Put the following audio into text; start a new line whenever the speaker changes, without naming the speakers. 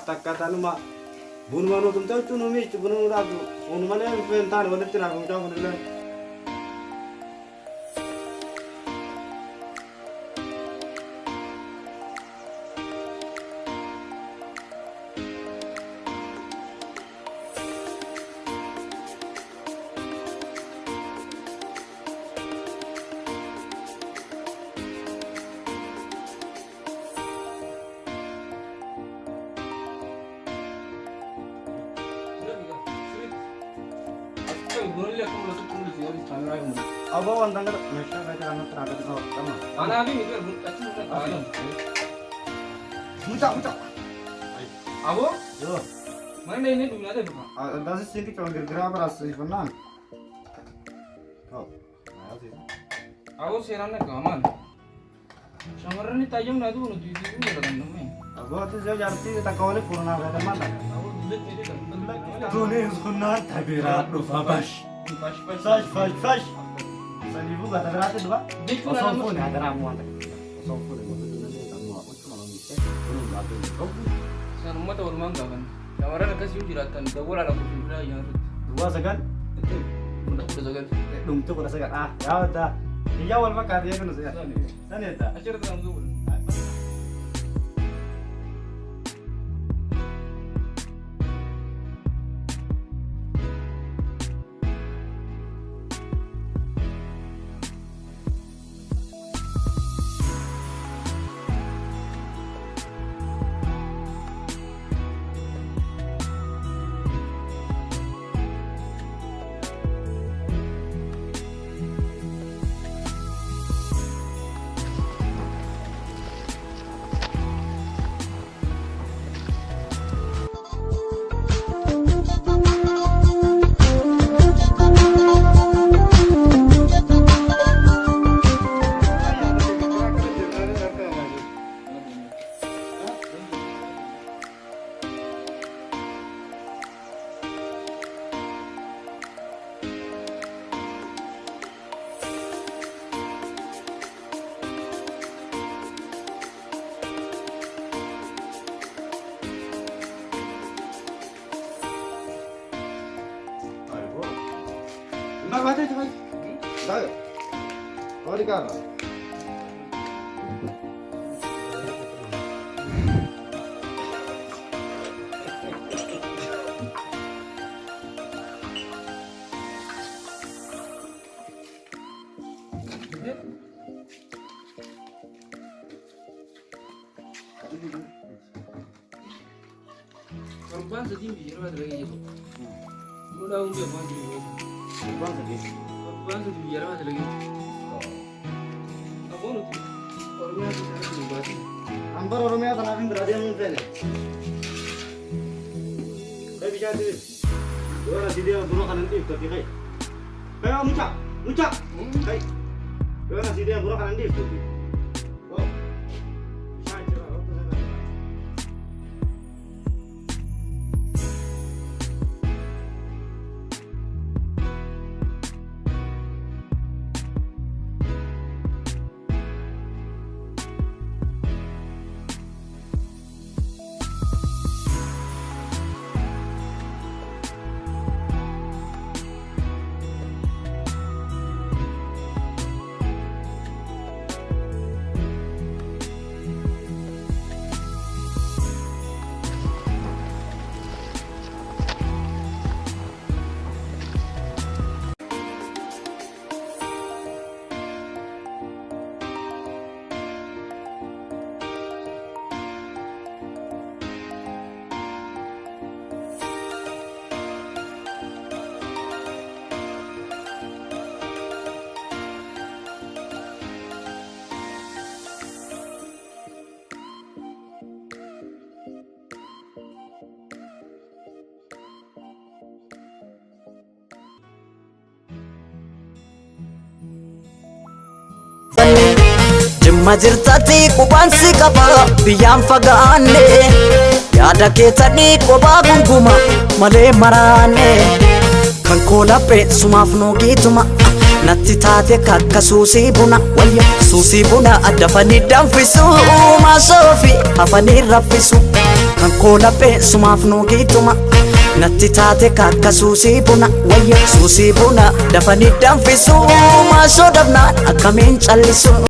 takkatan ma bunmanu tumta cunumi bunu ragu unmane pentan wala tiragu jang wala Abo antang kada mesha kada kana teraga no tama
ana abi mikir aci ana
muta
abo
yo
mana ini dunia ada bukan
das ist sind die gra beras ich vernan oh
abo serana kaman samarani tajam na du di ada kan namanya
abo tu jo jarti ta kawale purna kada mana
abo dulet ini kan
tune sunna tabira do fabash fash Salibu gata berarti dua. Osofun ada ramuan. Osofun itu sebenarnya kamu aku cuma ngomong belum batu.
Sekarang mata orang kan. Kemarin kasih ujiratan, dawal ada kucingnya yang
dua segan.
Udah segan.
Belum tuh udah segan. Ah, ya udah. Iya awal pakai dia kan segan. Sana ya.
Acara terang dulu.
Nak baca coba. Dah. Kau di mana?
Korban sedih bicara ada lagi. Udah udah mandi.
Korban sedih.
Korban sedih bicara ada lagi. Apa lu? Korban sedih juga.
Ambar orangnya tanah berada yang mana? Saya bicara sini. Dua nasi dia bunuh kanan di tapi kai. Kayak muncak. Kai. Dua nasi dia bunuh kanan di tapi. Oh. Bisa aja lah.
Jimma jirtatti qubansi qaba biyyaan fagaanne yaada keessanii qophaa gunguma malee maraanne kan koola sumaaf nuugituma natti taate kakka suusii buna wayya suusii buna dafanii danfisu maasoofi hafanii raffisu kan koola sumaaf nuugituma natti taate kakka suusii buna wayya suusii buna dafanii danfisu maasoo dhabnaan akkamiin callisu